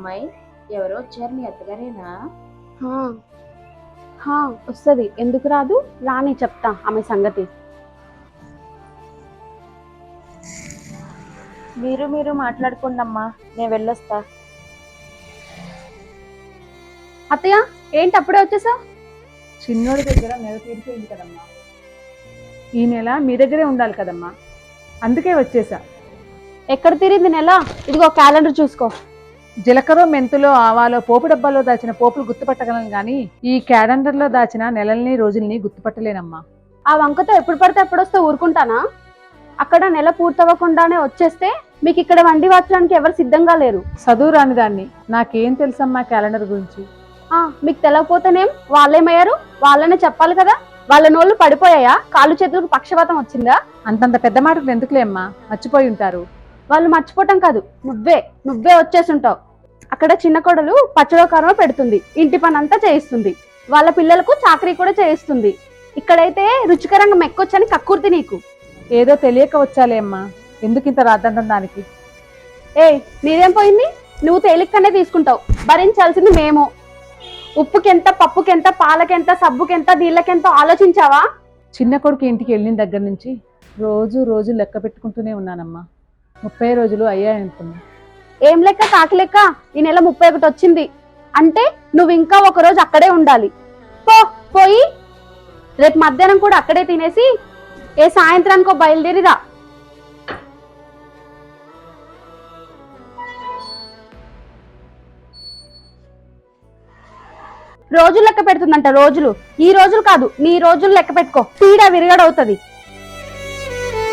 అమ్మాయి ఎవరో వచ్చారు మీ అత్తగారేనా? హా, హా, వస్తుంది. ఎందుకు రాదు? రాని చెప్తా ఆమె సంగతి. మీరు మాట్లాడుకోండి అమ్మా, నేను వెళ్ళొస్తా. అత్తయ్య, ఏంటి అప్పుడే వచ్చేసావు? చిన్నోడి దగ్గర నెల తీరిపోయింది కదమ్మా. ఈ నెల మీ దగ్గరే ఉండాలి కదమ్మా, అందుకే వచ్చేసా. ఎక్కడ తిరిగింది నెల? ఇదిగో క్యాలెండర్ చూసుకో. జీలకర్ర, మెంతులో, ఆవాలో, పోపు డబ్బాలో దాచిన పోపులు గుర్తుపట్టగలను గాని ఈ క్యాలెండర్లో దాచిన నెలల్ని రోజుల్ని గుర్తుపట్టలేనమ్మా. ఆ వంకతో ఎప్పుడు పడితే ఎప్పుడు వస్తే ఊరుకుంటానా? అక్కడ నెల పూర్తవ్వకుండానే వచ్చేస్తే మీకు ఇక్కడ వండి వాచడానికి ఎవరు సిద్ధంగా లేరు. చదువు రాని దాన్ని, నాకేం తెలుసమ్మా క్యాలెండర్ గురించి. మీకు తెలియకపోతేనేం వాళ్ళేమయ్యారు? వాళ్ళనే చెప్పాలి కదా. వాళ్ళ నోళ్ళు పడిపోయాయా? కాళ్ళు చేతులకు పక్షవాతం వచ్చిందా? అంతంత పెద్ద మాటలు ఎందుకులేమ్మా, మర్చిపోయి ఉంటారు. వాళ్ళు మర్చిపోవటం కాదు, నువ్వే వచ్చేసుంటావు. అక్కడ చిన్న కోడలు పచ్చడో కారమో పెడుతుంది, ఇంటి పని అంతా చేయిస్తుంది, వాళ్ళ పిల్లలకు చాకరీ కూడా చేయిస్తుంది. ఇక్కడైతే రుచికరంగా మెక్కొచ్చని కక్కుర్తి నీకు. ఏదో తెలియక వచ్చాలే అమ్మా, ఎందుకు ఇంత రాద్దంతం దానికి. నీదేం పోయింది? నువ్వు తేలికనే తీసుకుంటావు, భరించాల్సింది మేము. ఉప్పుకెంత, పప్పుకెంత, పాలకెంత, సబ్బుకెంత, నీళ్ళకెంత ఆలోచించావా? చిన్న కొడుకు ఇంటికి వెళ్ళిన దగ్గర నుంచి రోజు లెక్క పెట్టుకుంటూనే ఉన్నానమ్మా. 30 రోజులు అయ్యాయనుకున్నా. ఏం లెక్క? కాకి లెక్క. ఈ నెల 31 వచ్చింది అంటే నువ్వు ఇంకా ఒక రోజు అక్కడే ఉండాలి. పోయి రేపు మధ్యాహ్నం కూడా అక్కడే తినేసి సాయంత్రానికో బయలుదేరిరా. రోజులు లెక్క పెడుతుందంట. రోజులు ఈ రోజులు కాదు, నీ రోజులు లెక్క పెట్టుకో. పీడ విరగడవుతుంది.